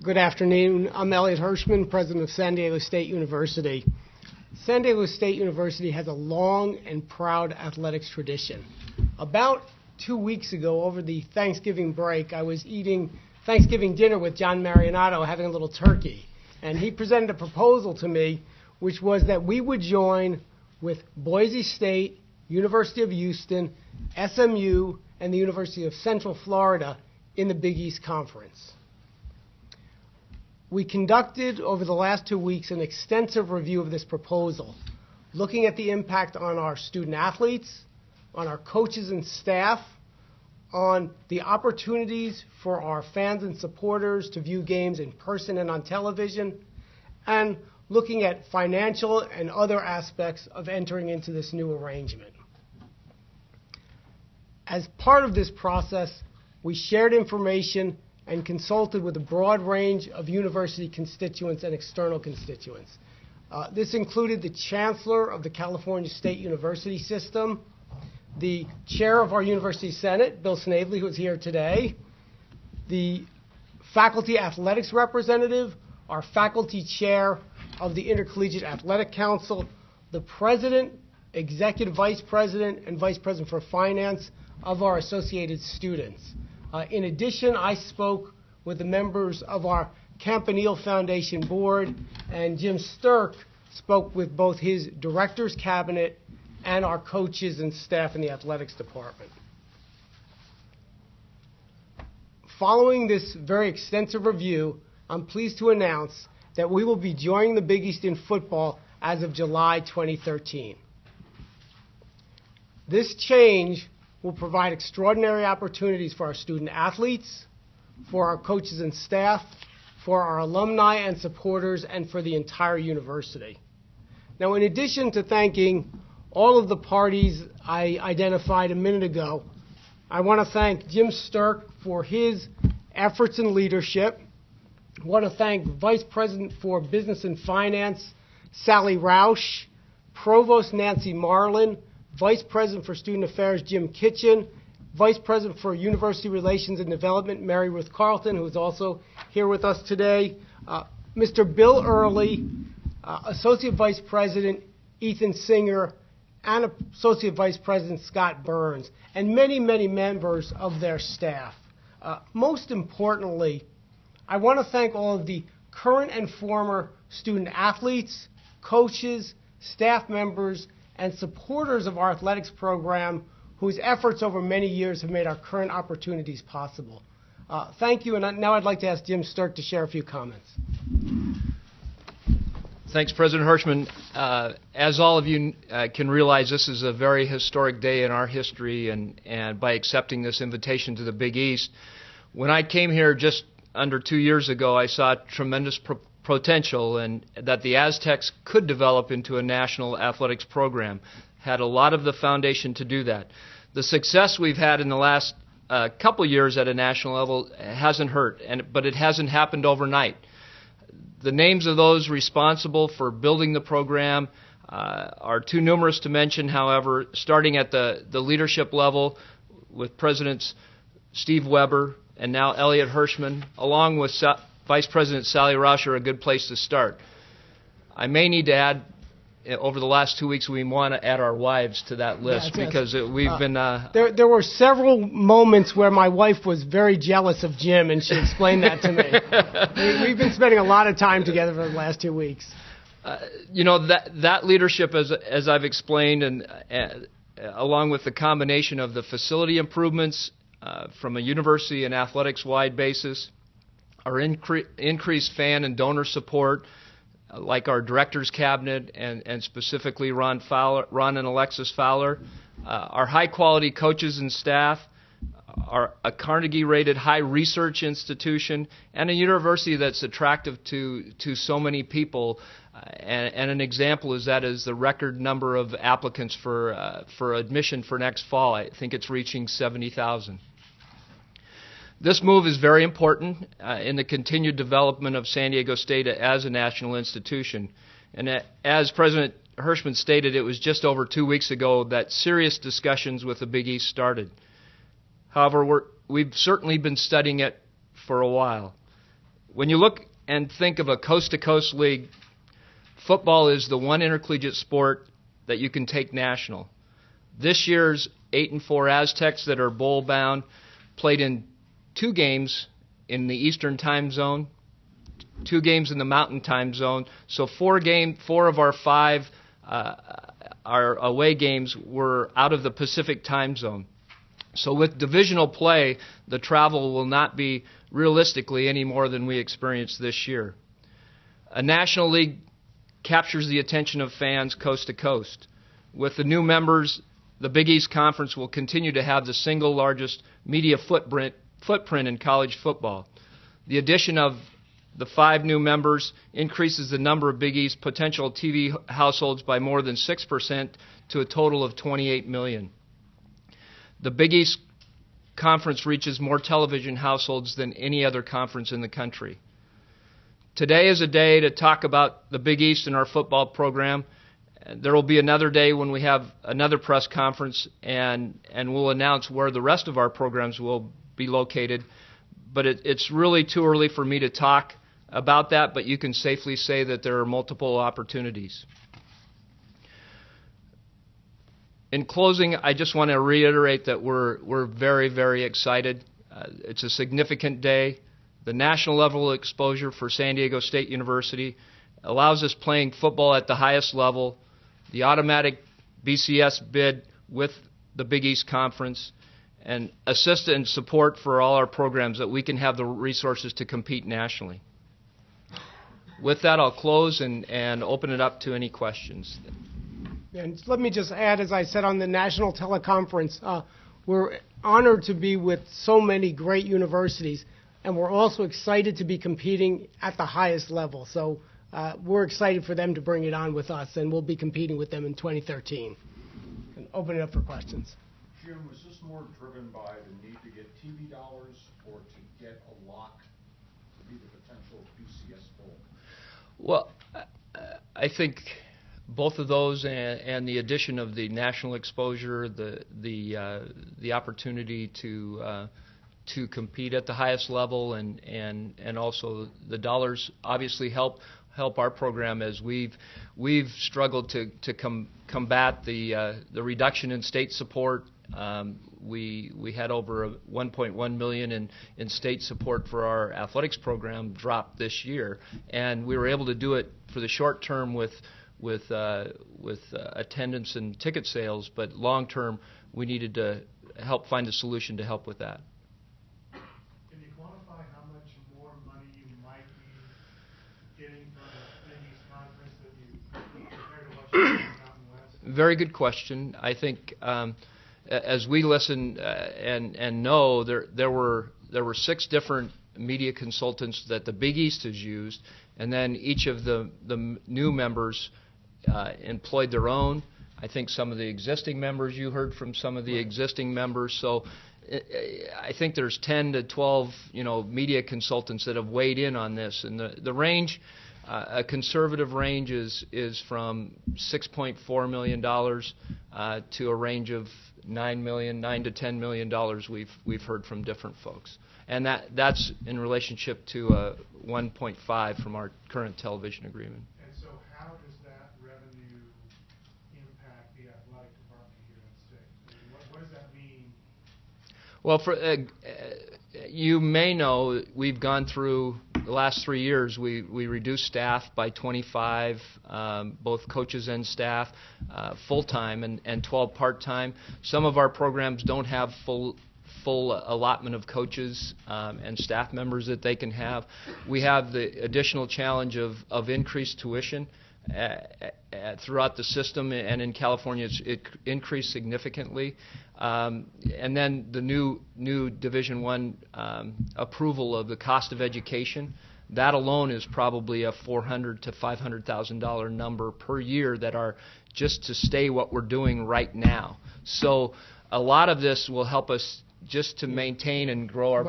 Good afternoon. I'm Elliot Hirshman, president of San Diego State University. San Diego State University has a long and proud athletics tradition. About 2 weeks ago, over the Thanksgiving break, I was eating Thanksgiving dinner with John Marionato, having a little turkey. And he presented a proposal to me, which was that we would join with Boise State, University of Houston, SMU, and the University of Central Florida in the Big East Conference. We conducted over the last 2 weeks an extensive review of this proposal, looking at the impact on our student athletes, on our coaches and staff, on the opportunities for our fans and supporters to view games in person and on television, and looking at financial and other aspects of entering into this new arrangement. As part of this process, we shared information and consulted with a broad range of university constituents and external constituents. This included the chancellor of the California State University System, the chair of our University Senate, Bill Snavely, who is here today, the faculty athletics representative, our faculty chair of the Intercollegiate Athletic Council, the president, executive vice president, and vice president for finance of our associated students. In addition, I spoke with the members of our Campanile Foundation board, and Jim Sterk spoke with both his director's cabinet and our coaches and staff in the athletics department. Following this very extensive review, I'm pleased to announce that we will be joining the Big East in football as of July 2013. This change will provide extraordinary opportunities for our student athletes, for our coaches and staff, for our alumni and supporters, and for the entire university. Now, in addition to thanking all of the parties I identified a minute ago, I want to thank Jim Sterk for his efforts and leadership. I want to thank Vice President for Business and Finance, Sally Roush, Provost Nancy Marlin, Vice President for Student Affairs, Jim Kitchen, Vice President for University Relations and Development, Mary Ruth Carlton, who is also here with us today, Mr. Bill Early, Associate Vice President Ethan Singer, and Associate Vice President Scott Burns, and many, many members of their staff. Most importantly, I want to thank all of the current and former student athletes, coaches, staff members, and supporters of our athletics program whose efforts over many years have made our current opportunities possible. Thank you, and now I'd like to ask Jim Sterk to share a few comments. Thanks, President Hirshman. As all of you can realize, this is a very historic day in our history, and by accepting this invitation to the Big East, when I came here just under 2 years ago, I saw tremendous potential and that the Aztecs could develop into a national athletics program. Had a lot of the foundation to do that. The success we've had in the last couple years at a national level hasn't hurt, but it hasn't happened overnight. The names of those responsible for building the program are too numerous to mention. However, starting at the leadership level with Presidents Steve Weber and now Elliot Hirshman, along with Vice President Sally Roush, are a good place to start. I may need to add, over the last 2 weeks, we want to add our wives to that list, because we've been... There were several moments where my wife was very jealous of Jim, and she explained that to me. We've been spending a lot of time together for the last 2 weeks. That leadership, as I've explained, and along with the combination of the facility improvements from a university and athletics-wide basis, our increased fan and donor support, like our director's cabinet and specifically Ron and Alexis Fowler, our high-quality coaches and staff, a Carnegie-rated high research institution, and a university that's attractive to so many people. And an example is the record number of applicants for admission for next fall. I think it's reaching 70,000. This move is very important in the continued development of San Diego State as a national institution. And as President Hirshman stated, it was just over 2 weeks ago that serious discussions with the Big East started. However, we've certainly been studying it for a while. When you look and think of a coast-to-coast league, football is the one intercollegiate sport that you can take national. This year's 8-4 Aztecs that are bowl-bound played in 2 games in the Eastern time zone, 2 games in the Mountain time zone. So 4 of our 5 our away games were out of the Pacific time zone. So with divisional play, the travel will not be realistically any more than we experienced this year. A national league captures the attention of fans coast to coast. With the new members, the Big East Conference will continue to have the single largest media footprint in college football. The addition of the 5 new members increases the number of Big East potential TV households by more than 6% to a total of 28 million. The Big East Conference reaches more television households than any other conference in the country. Today is a day to talk about the Big East and our football program. There will be another day when we have another press conference, and we'll announce where the rest of our programs will be located. But it's really too early for me to talk about that, but you can safely say that there are multiple opportunities. In closing, I just want to reiterate that we're very, very excited. It's a significant day. The national level exposure for San Diego State University allows us playing football at the highest level, the automatic BCS bid with the Big East Conference, and assist and support for all our programs that we can have the resources to compete nationally. With that, I'll close and open it up to any questions. And let me just add, as I said on the national teleconference, we're honored to be with so many great universities, and we're also excited to be competing at the highest level. So we're excited for them to bring it on with us, and we'll be competing with them in 2013. And open it up for questions. Jim, was this more driven by the need to get TV dollars or to get a lock to be the potential BCS bowl? Well, I think both of those and the addition of the national exposure, the opportunity to compete at the highest level, and also the dollars obviously help our program as we've struggled to combat the reduction in state support. We had over 1.1 million in state support for our athletics program drop this year, and we were able to do it for the short term with attendance and ticket sales, but long term we needed to help find a solution to help with that. Can you quantify how much more money you might be getting from the Big East Conference that you compared to what you got in the Mountain West? Very good question. I think as we listen and know, there were 6 different media consultants that the Big East has used, and then each of the new members employed their own. I think some of the existing members, you heard from some of the existing members. So I think there's 10 to 12 media consultants that have weighed in on this, and the range. A conservative range is from $6.4 million to a range of $9 to $10 million. We've heard from different folks, and that's in relationship to 1.5 from our current television agreement. And so, how does that revenue impact the athletic department here at State? I mean, what does that mean? Well, you may know we've gone through the last 3 years. We reduced staff by 25, both coaches and staff, full-time and 12 part-time. Some of our programs don't have full allotment of coaches and staff members that they can have. We have the additional challenge of increased tuition throughout the system, and in California it increased significantly. And then the new Division I approval of the cost of education. That alone is probably a $400,000 to $500,000 number per year that are just to stay what we're doing right now. So a lot of this will help us just to maintain and grow our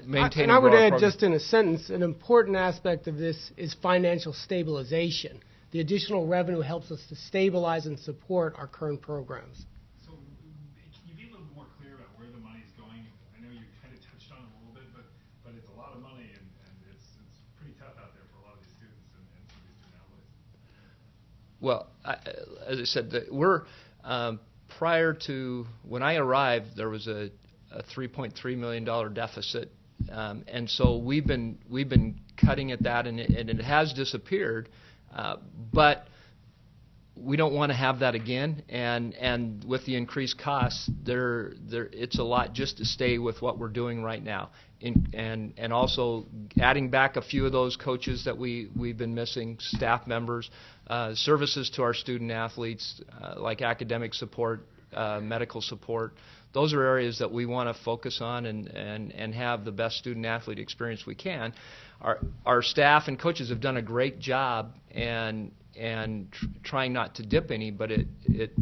maintain. And I would add, just in a sentence, an important aspect of this is financial stabilization. The additional revenue helps us to stabilize and support our current programs. So can you be a little more clear about where the money is going? I know you kind of touched on it a little bit, but it's a lot of money and it's Well, as I said, we're prior to when I arrived, there was a $3.3 million deficit, and so we've been cutting at that, and it has disappeared, but we don't want to have that again, and with the increased costs, it's a lot just to stay with what we're doing right now, and also adding back a few of those coaches that we've been missing, staff members, services to our student athletes like academic support, medical support. Those are areas that we want to focus on and have the best student athlete experience we can. Our staff and coaches have done a great job and trying not to dip any, but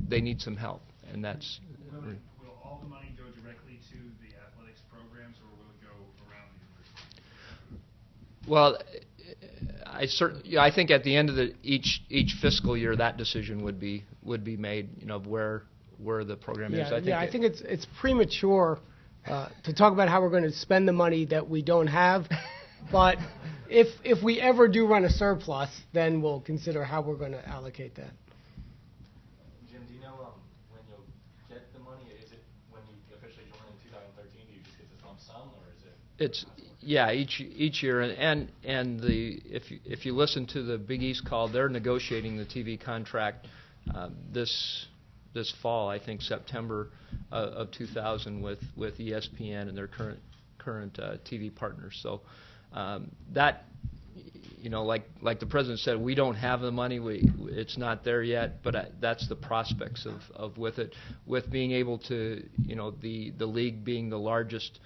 they need some help, and that's. Will all the money go directly to the athletics programs, or will it go around the university? Well, I think at the end of each fiscal year, that decision would be made. Where the program is. I think it's premature to talk about how we're going to spend the money that we don't have. But if we ever do run a surplus, then we'll consider how we're going to allocate that. Jim, do you know when you'll get the money? Is it when you officially join in 2013? Do you just get the lump sum, or is it? Each year, and if you listen to the Big East call, they're negotiating the TV contract this fall, I think September of 2000 with ESPN and their current TV partners. So that, like the president said, we don't have the money. It's not there yet, but that's the prospects of with it, with being able to, the league being the largest,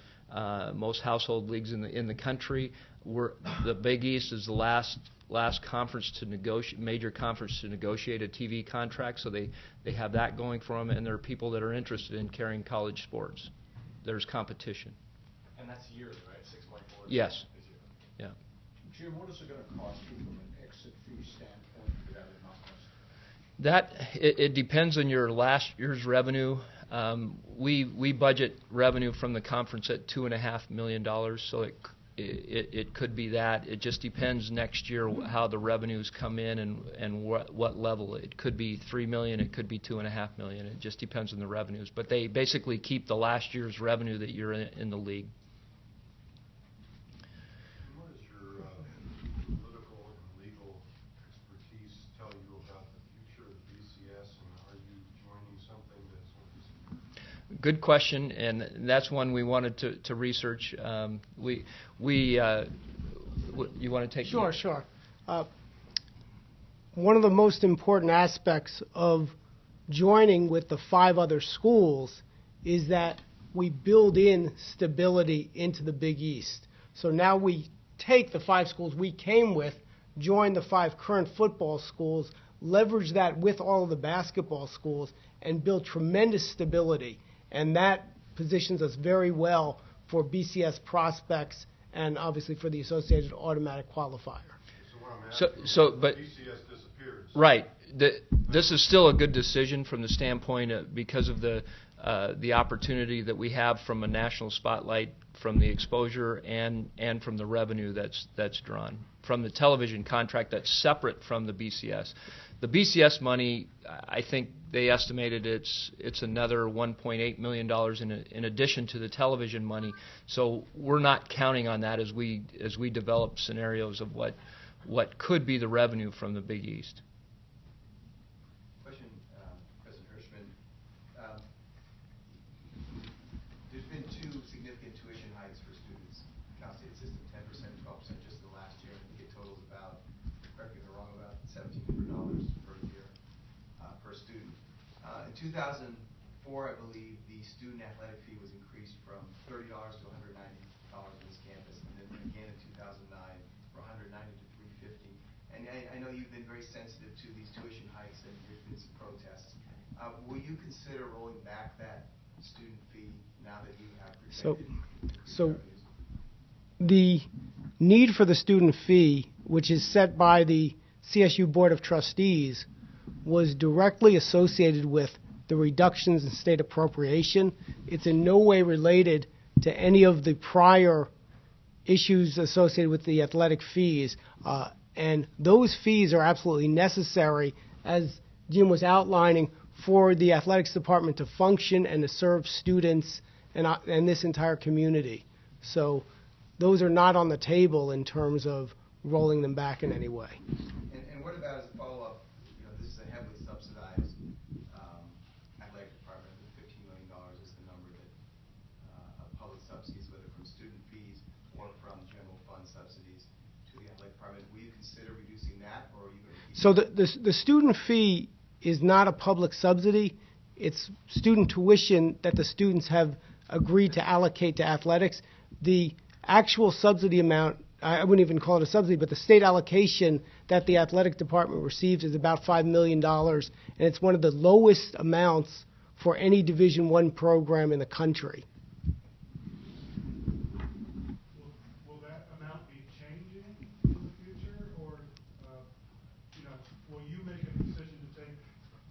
most household leagues in the country. The Big East is the last conference to negotiate, major conference to negotiate a TV contract, so they have that going for them, and there are people that are interested in carrying college sports. There's competition. And that's yearly, right? 6.4. Yes. Yeah. Jim, what is it going to cost you from an exit fee standpoint to get out of That it depends on your last year's revenue. We budget revenue from the conference at $2.5 million, so it could be that. It just depends next year how the revenues come in and what level. It could be $3 million, it could be $2.5 million. It just depends on the revenues. But they basically keep the last year's revenue that you're in the league. What does your political and legal expertise tell you about the future of the BCS, and are you joining something that's Good question, and that's one we wanted to research. You want to take? Sure. One of the most important aspects of joining with the 5 other schools is that we build in stability into the Big East. So now we take the 5 schools we came with, join the 5 current football schools, leverage that with all of the basketball schools, and build tremendous stability. And that positions us very well for BCS prospects and obviously for the associated automatic qualifier. So what I'm asking but BCS disappears. Right. This is still a good decision from the standpoint of, because of the opportunity that we have from a national spotlight, from the exposure and from the revenue that's drawn from the television contract that's separate from the BCS. The BCS money, I think they estimated it's another $1.8 million in addition to the television money. So we're not counting on that as we develop scenarios of what could be the revenue from the Big East. Question, President Hirshman. There's been 2 significant tuition hikes for students. Cal State system, 10% and 12% just the last year. I think it totals about, correct me if I'm wrong, about $1,700 per year per student. In 2004, I believe the student athletic fee was increased from $30 to $190 on this campus, and then again in 2009 from $190 to $350. And I know you've been very sensitive to these tuition hikes, and there's been some protests. Will you consider rolling back that student fee now that you have projected So the need for the student fee, which is set by the CSU Board of Trustees, was directly associated with the reductions in state appropriation. It's in no way related to any of the prior issues associated with the athletic fees. And those fees are absolutely necessary as Jim was outlining, for the athletics department to function and to serve students and this entire community. So those are not on the table in terms of rolling them back in any way. And what about as a follow-up, this is a heavily subsidized athletic department. The $15 million is the number that of public subsidies, whether from student fees or from general fund subsidies to the athletic department. Will you consider reducing that, or are you going to keep? So the student fee is not a public subsidy. It's student tuition that the students have agreed to allocate to athletics. The actual subsidy amount, I wouldn't even call it a subsidy, but the state allocation that the athletic department receives is about $5 million, and it's one of the lowest amounts for any Division I program in the country. Will that amount be changing in the future, or will you make a decision to take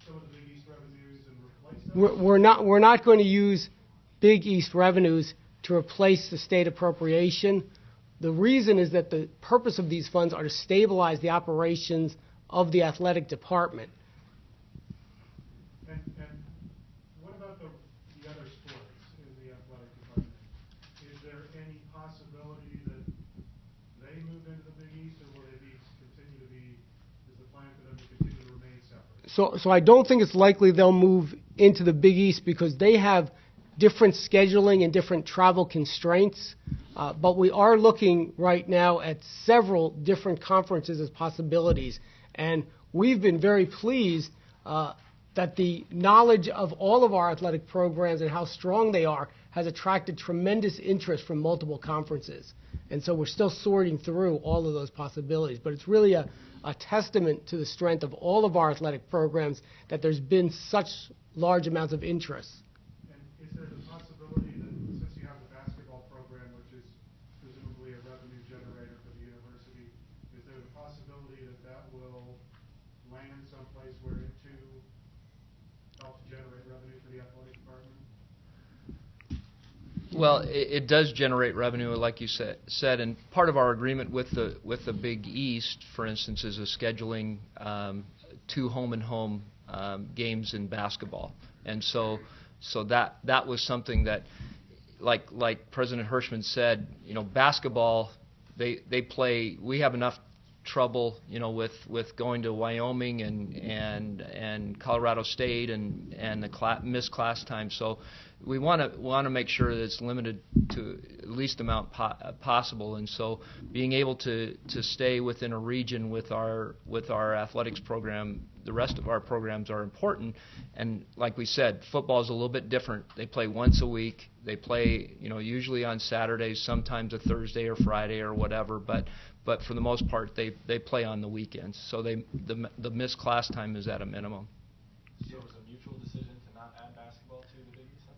some of the Big East revenues and replace them? We're not going to use Big East revenues to replace the state appropriation. The reason is that the purpose of these funds are to stabilize the operations of the athletic department. And what about the other sports in the athletic department? Is there any possibility that they move into the Big East, or will they continue to be, is the plan for them to continue to remain separate? So I don't think it's likely they'll move into the Big East because they have different scheduling and different travel constraints. But we are looking right now at several different conferences as possibilities. And we've been very pleased that the knowledge of all of our athletic programs and how strong they are has attracted tremendous interest from multiple conferences. And so we're still sorting through all of those possibilities. But it's really a testament to the strength of all of our athletic programs that there's been such large amounts of interest. Is there the possibility that since you have the basketball program, which is presumably a revenue generator for the university, is there the possibility that that will land someplace where it too helps generate revenue for the athletic department? Well, it does generate revenue, like you said, and part of our agreement with the Big East, for instance, is a scheduling 2 home-and-home games in basketball, and so that was something that, like President Hirshman said, basketball, they play. We have enough trouble, with going to Wyoming and Colorado State and the missed class time. So we want to make sure that it's limited to the least amount possible. And so being able to stay within a region with our athletics program, the rest of our programs are important. And like we said, football is a little bit different. They play once a week. They play, usually on Saturdays, sometimes a Thursday or Friday or whatever. But for the most part, they play on the weekends. So the missed class time is at a minimum. So it was a mutual decision to not add basketball to the Big East?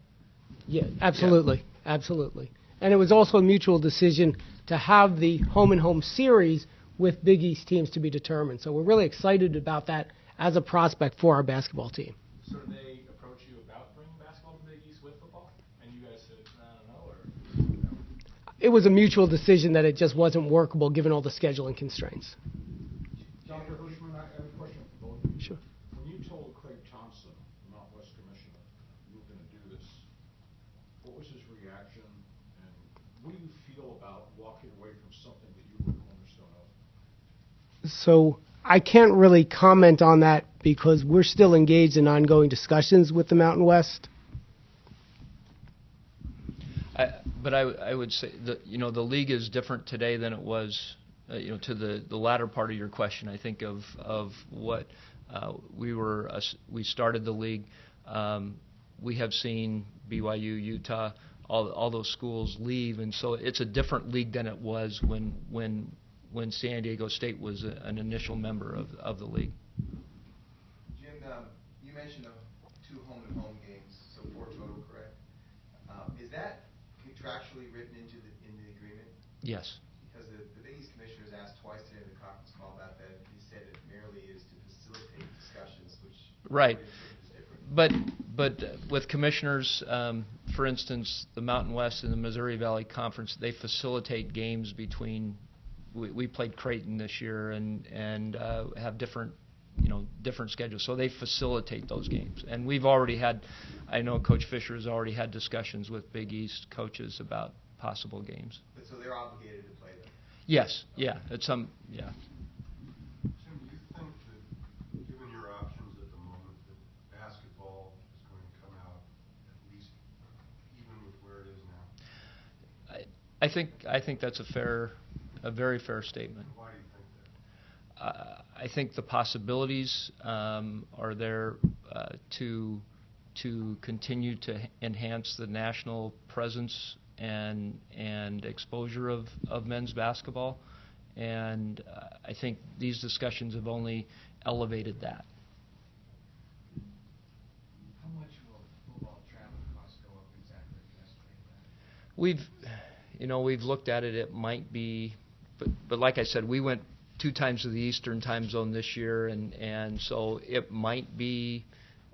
Yeah, absolutely, absolutely. And it was also a mutual decision to have the home-and-home series with Big East teams to be determined. So we're really excited about that as a prospect for our basketball team. So did they approach you about bringing basketball to the Big East with football? And you guys said, I don't know, or no? It was a mutual decision that it just wasn't workable given all the scheduling constraints. Dr. Hirshman, I have a question for both of you. Sure. When you told Craig Thompson, the Mountain West Commissioner, you were going to do this, what was his reaction, and what do you feel about walking away from something that you were the cornerstone of? So I can't really comment on that because we're still engaged in ongoing discussions with the Mountain West. But I would say that the league is different today than it was to the latter part of your question. I think of what we started the league. We have seen BYU, Utah, all those schools leave, and so it's a different league than it was when San Diego State was an initial member of the league. Jim, you mentioned 2 home-and-home games, so 4 total, correct? Is that contractually written into the agreement? Yes. Because the Big East Commissioners asked twice today in the conference call about that. He said it merely is to facilitate discussions, which Right. is different. But with commissioners, for instance, the Mountain West and the Missouri Valley Conference, they facilitate games between. We played Creighton this year and have different different schedules. So they facilitate those games. And we've already had, I know Coach Fisher has already had discussions with Big East coaches about possible games. But so they're obligated to play them? Yes, yeah. Jim, do you think that, given your options at the moment, that basketball is going to come out at least even with where it is now? I think that's a very fair statement. Why do you think that? I think the possibilities are there to continue to enhance the national presence and exposure of men's basketball, and I think these discussions have only elevated that. How much will football travel costs go up exactly? Can you estimate that? We've looked at it. It might be, but like I said, we went 2 times to the Eastern time zone this year, and so it might be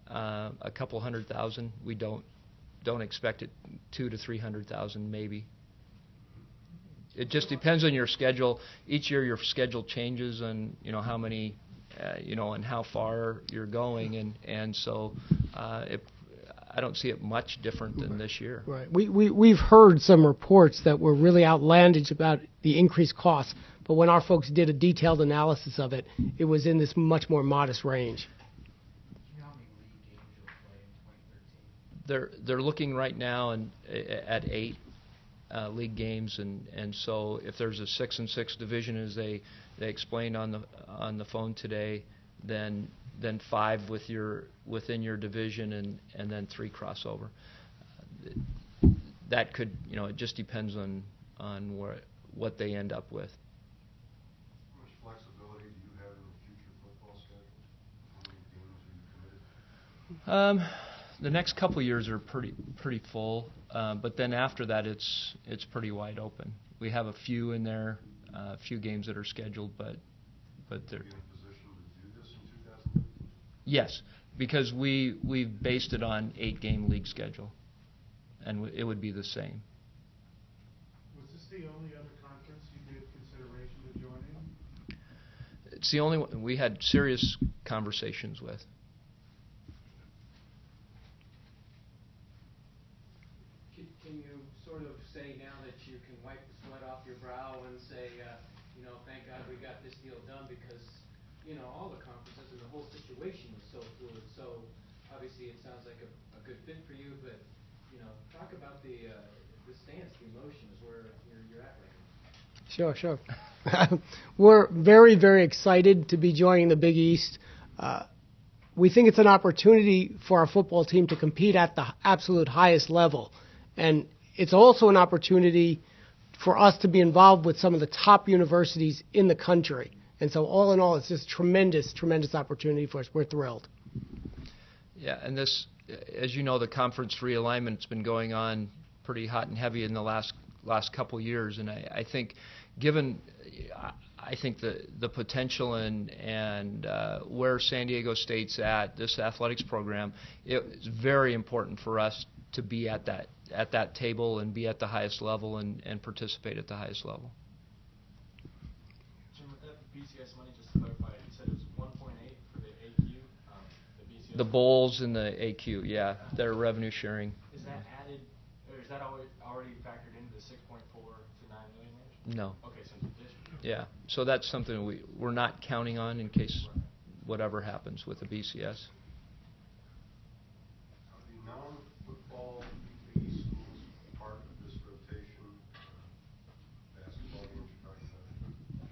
a couple $100,000. We don't expect it $200,000 to $300,000 maybe. It just depends on your schedule. Each year your schedule changes, and how many, and how far you're going, and so I don't see it much different than this year. Right. We've heard some reports that were really outlandish about the increased costs, but when our folks did a detailed analysis of it, it was in this much more modest range. Do you know how many league games you'll play in 2013? They're looking right now at 8 league games, and so if there's a 6-6 division, as they explained on the phone today, then 5 within your division, and then 3 crossover. That could, it just depends on what they end up with. How much flexibility do you have in the future football schedule? How many games are you committed to? The next couple years are pretty full, but then after that it's pretty wide open. We have a few in there, a few games that are scheduled, but they're. Are you in a position to do this in 2013? Yes, because we've based it on 8-game league schedule, and it would be the same. Was this the only other conference you gave consideration to joining? It's the only one we had serious conversations with. Can you sort of say now that you can wipe the sweat off your brow and say, thank God we got this deal done, because, all the conferences and the whole situation was so fluid. So obviously it sounds like a good fit for you, but, talk about the stance, the emotions, where you're at right now. Sure. We're very, very excited to be joining the Big East. We think it's an opportunity for our football team to compete at the absolute highest level. And it's also an opportunity for us to be involved with some of the top universities in the country. And so all in all, it's just tremendous opportunity for us. We're thrilled. Yeah, and this, as you know, the conference realignment's been going on pretty hot and heavy in the last couple years, and I think, given the potential and where San Diego State's at, this athletics program, it's very important for us to be at that table and be at the highest level and participate at the highest level. Jim, with that BCS money, just to clarify, you said it was 1.8 for the AQ, the BCS. The bowls and the AQ, yeah, they're revenue sharing. Is that added, or is that already factored into the 6.4 to 9 million range? No. Okay, so it's additional. Yeah, so that's something we're not counting on in case whatever happens with the BCS. Are the non-football Big East schools part of this rotation? Basketball games you're talking about,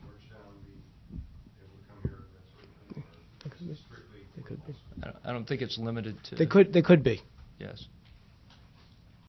Georgetown be able to come here, that sort of thing, or is it strictly They could be. football schools? I don't think it's limited to. They could be. Yes.